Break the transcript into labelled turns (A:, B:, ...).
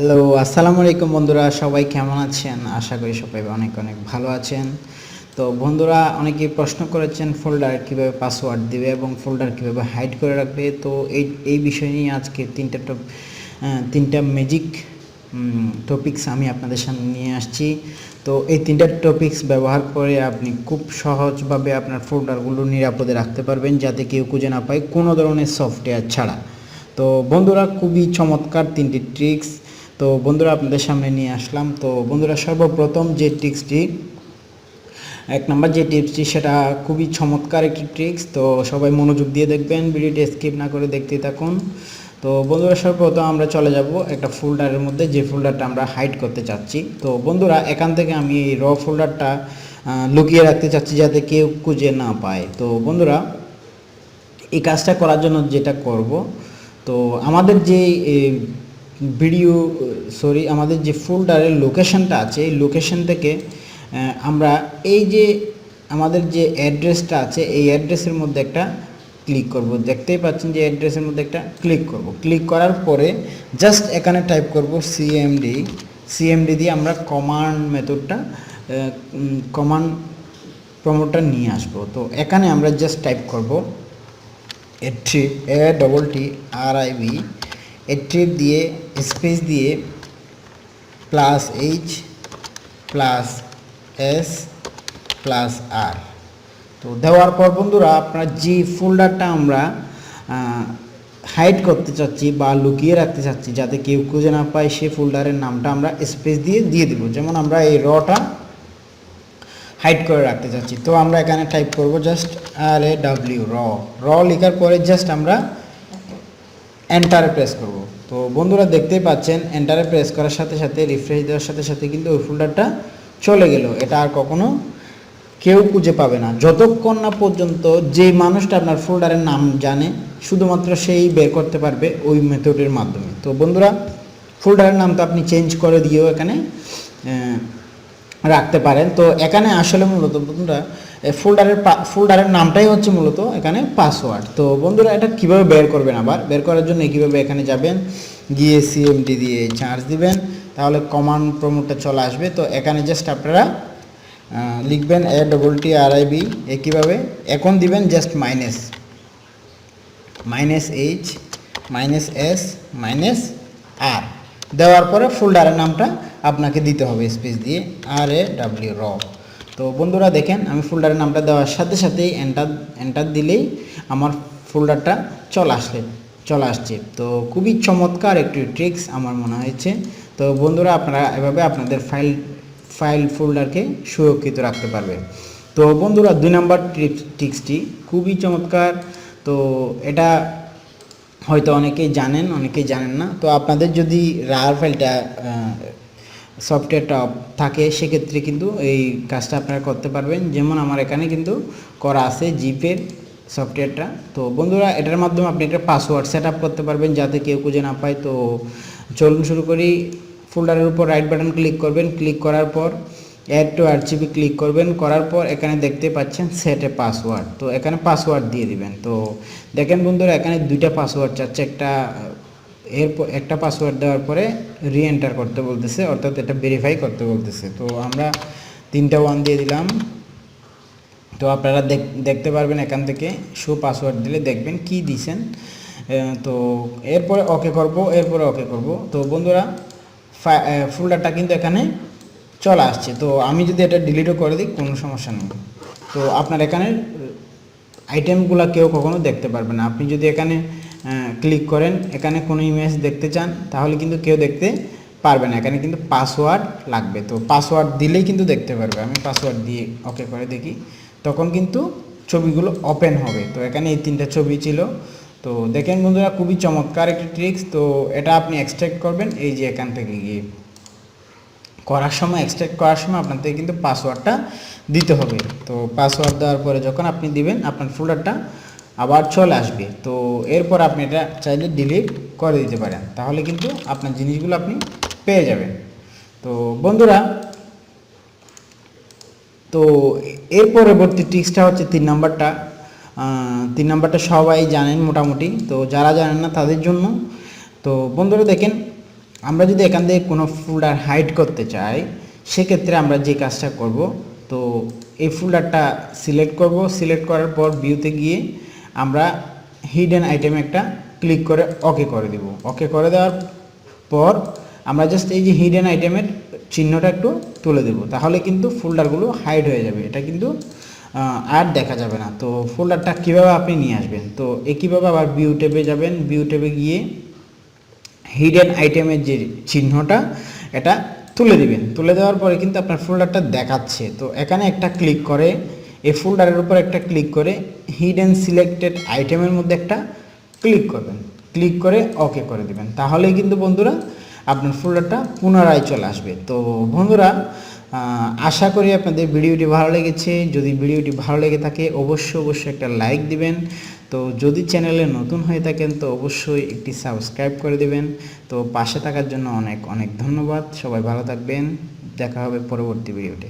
A: Hello, আসসালামু আলাইকুম বন্ধুরা, সবাই কেমন আছেন? আশা করি সবাই অনেক অনেক ভালো আছেন। তো বন্ধুরা, অনেকেই প্রশ্ন করেছেন ফোল্ডার কীভাবে পাসওয়ার্ড দিবে এবং ফোল্ডার কীভাবে হাইড করে রাখবে। তো এই বিষয় নিয়ে আজকে তিনটা ম্যাজিক টপিকস আমি আপনাদের সামনে নিয়ে আসছি। তো এই তিনটা টপিকস ব্যবহার করে আপনি খুব সহজভাবে আপনার ফোল্ডারগুলো নিরাপদে রাখতে পারবেন, যাতে কেউ খুঁজে না পায় কোনো ধরনের সফটওয়্যার ছাড়া। তো বন্ধুরা, খুবই চমৎকার তিনটি ট্রিক্স তো বন্ধুরা আপনাদের সামনে নিয়ে আসলাম। তো বন্ধুরা, সর্বপ্রথম এক নাম্বার যে টিপসটি, সেটা খুবই চমৎকার একটি ট্রিক্স। তো সবাই মনোযোগ দিয়ে দেখবেন, ভিডিওটি স্কিপ না করে দেখতে থাকুন। তো বন্ধুরা, সর্বপ্রথম আমরা চলে যাব একটা ফোল্ডারের মধ্যে, যে ফোল্ডারটা আমরা হাইড করতে চাচ্ছি। তো বন্ধুরা, এখান থেকে আমি এই র ফোল্ডারটা লুকিয়ে রাখতে চাচ্ছি, যাতে কেউ খুঁজে না পায়। তো বন্ধুরা, এই কাজটা করার জন্য যেটা করব, তো আমাদের যে আমাদের যে ফোল্ডারের লোকেশনটা আছে, এই লোকেশন থেকে আমরা এই যে আমাদের যে অ্যাড্রেসটা আছে, এই অ্যাড্রেসের মধ্যে একটা ক্লিক করব। দেখতেই পাচ্ছেন যে অ্যাড্রেসের মধ্যে একটা ক্লিক করব। ক্লিক করার পরে জাস্ট এখানে টাইপ করব সিএমডি দিয়ে আমরা কমান্ড প্রমোটটা নিয়ে আসব। তো এখানে আমরা জাস্ট টাইপ করব ATTRIB দিয়ে স্পেস দিয়ে +H+S+R। তো দেওয়ার পর বন্ধুরা, আপনার যে ফোল্ডারটা আমরা হাইড করতে চাচ্ছি বা লুকিয়ে রাখতে চাচ্ছি, যাতে কেউ খুঁজে না পায়, সেই ফোল্ডারের নামটা আমরা স্পেস দিয়ে দেব। যেমন আমরা এই রটা হাইড করে রাখতে চাচ্ছি, তো আমরা এখানে টাইপ করব জাস্ট RAW লেখার পরে জাস্ট আমরা এন্টারে প্রেস করব। তো বন্ধুরা, দেখতেই পাচ্ছেন এন্টারে প্রেস করার সাথে সাথে, রিফ্রেশ দেওয়ার সাথে সাথে কিন্তু ওই ফোল্ডারটা চলে গেল। এটা আর কখনো কেউ খুঁজে পাবে না, যতক্ষণ না পর্যন্ত যে মানুষটা আপনার ফোল্ডারের নাম জানে, শুধুমাত্র সেই বের করতে পারবে ওই মেথডের মাধ্যমে। তো বন্ধুরা, ফোল্ডারের নাম তো আপনি চেঞ্জ করে দিয়েও এখানে রাখতে পারেন। তো এখানে আসলে মূলত বন্ধুরা, ফোল্ডারের নামটাই হচ্ছে মূলত এখানে পাসওয়ার্ড। তো বন্ধুরা, এটা কিভাবে বের করবেন, আবার বের করার জন্য কীভাবে এখানে যাবেন, গিয়ে সিএমডি দিয়ে চার্জ দিবেন, তাহলে কমান্ড প্রমোটটা চলে আসবে। তো এখানে জাস্ট আপনারা লিখবেন ATTRIB, কীভাবে এখন দিবেন জাস্ট -H-S-R দেওয়ার পরে ফোল্ডারের নামটা আপনাকে দিতে হবে স্পেস দিয়ে RAW। তো বন্ধুরা, দেখেন আমি ফোল্ডারের নামটা দেওয়ার সাথে সাথেই এন্টার দিলেই আমার ফোল্ডারটা চলে আসছে। তো খুবই চমৎকার একটি ট্রিক্স আমার মনে হয়েছে। তো বন্ধুরা, আপনারা এভাবে আপনাদের ফাইল ফোল্ডারকে সুরক্ষিত রাখতে পারবে। তো বন্ধুরা, 2 নম্বর ট্রিক্সটি খুবই চমৎকার। তো এটা হয়তো অনেকেই জানেন, অনেকেই জানেন না। তো আপনাদের যদি রার ফাইলটা সফটওয়্যারটা থাকে, সেক্ষেত্রে কিন্তু এই কাজটা আপনারা করতে পারবেন। যেমন আমার এখানে কিন্তু করা আছে জিপের সফটওয়্যারটা। তো বন্ধুরা, এটার মাধ্যমে আপনি একটা পাসওয়ার্ড সেট আপ করতে পারবেন, যাতে কেউ খুঁজে না পায়। তো চলুন শুরু করি। ফোল্ডারের উপর রাইট বাটন ক্লিক করবেন, ক্লিক করার পর অ্যাড টু আর্চিভে ক্লিক করবেন, করার পর এখানে দেখতে পাচ্ছেন সেট এ পাসওয়ার্ড। তো এখানে পাসওয়ার্ড দিয়ে দিবেন। তো দেখেন বন্ধুরা, এখানে 2টা পাসওয়ার্ড চাচ্ছে। একটা পাসওয়ার্ড দেওয়ার পরে রিএন্টার করতে বলতেছে, অর্থাৎ এটা ভেরিফাই করতে বলতেছে। তো আমরা 3টা 1 দিয়ে দিলাম। তো আপনারা দেখতে পারবেন এখান থেকে শো পাসওয়ার্ড দিলে দেখবেন কি দিয়েছেন। তো এরপরে ওকে করব। তো বন্ধুরা, ফোল্ডারটা কিন্তু এখানে চলে আসছে। তো আমি যদি এটা ডিলিটও করে দিই, কোনো সমস্যা নেই। তো আপনার এখানে আইটেমগুলো কেউ কখনো দেখতে পারবে না। আপনি যদি এখানে ক্লিক করেন, এখানে কোনো ইমেজ দেখতে চান, তাহলে কিন্তু কেউ দেখতে পারবে না। এখানে কিন্তু পাসওয়ার্ড লাগবে। তো পাসওয়ার্ড দিলেই কিন্তু দেখতে পারবে। আমি পাসওয়ার্ড দিয়ে ওকে করে দেখি, তখন কিন্তু ছবিগুলো ওপেন হবে। তো এখানে এই 3টা ছবি ছিল। তো দেখেন বন্ধুরা, খুবই চমৎকার একটি ট্রিক্স। তো এটা আপনি এক্সট্রাক্ট করবেন, এই যে এখান থেকে গিয়ে এক্সট্রাক্ট করার সময় আপনার থেকে কিন্তু পাসওয়ার্ডটা দিতে হবে। তো পাসওয়ার্ড দেওয়ার পরে যখন আপনি দিবেন, আপনার ফোল্ডারটা আবার চলে আসবে। তো এরপর আপনি এটা চাইলে ডিলিট করে দিতে পারেন, তাহলে কিন্তু আপনার জিনিসগুলো আপনি পেয়ে যাবেন। তো বন্ধুরা, তো এর পরবর্তী ট্রিক্সটা হচ্ছে 3 নাম্বারটা সবাই জানেন মোটামুটি। তো যারা জানেন না তাদের জন্য। তো বন্ধুরা, দেখেন আমরা যদি এখান থেকে কোনো ফোল্ডার হাইড করতে চাই সেক্ষেত্রে আমরা যে কাজটা করব, তো এই ফোল্ডারটা সিলেক্ট করব, সিলেক্ট করার পর ভিউতে গিয়ে আমরা হিডেন আইটেম একটা ক্লিক করে ওকে করে দেব। ওকে করে দেওয়ার পর আমরা জাস্ট এই যে হিডেন আইটেমের চিহ্নটা একটু তুলে দেব, তাহলে কিন্তু ফোল্ডারগুলো হাইড হয়ে যাবে, এটা কিন্তু আর দেখা যাবে না। তো ফোল্ডারটা কীভাবে আপনি নিয়ে আসবেন, তো একইভাবে আবার ভিউ ট্যাবে যাবেন, ভিউ ট্যাবে গিয়ে হিডেন আইটেমের যে চিহ্নটা এটা তুলে দিবেন। তুলে দেওয়ার পরে কিন্তু আপনার ফোল্ডারটা দেখাচ্ছে। তো এখানে একটা ক্লিক করে এই ফোল্ডারের উপর একটা ক্লিক করে হিডেন সিলেক্টেড আইটেমের মধ্যে একটা ক্লিক করবেন, ক্লিক করে ওকে করে দিবেন, তাহলেই কিন্তু বন্ধুরা আপনার ফোল্ডারটা পুনরায় চলে আসবে। তো বন্ধুরা আশা করি আপনাদের ভিডিওটি ভালো লেগেছে। যদি ভিডিওটি ভালো লেগে থাকে অবশ্যই একটা লাইক দিবেন। তো যদি চ্যানেলে নতুন হয়ে থাকেন তো অবশ্যই একটি সাবস্ক্রাইব করে দেবেন। তো পাশে থাকার জন্য অনেক ধন্যবাদ। সবাই ভালো থাকবেন, দেখা হবে পরবর্তী ভিডিওতে।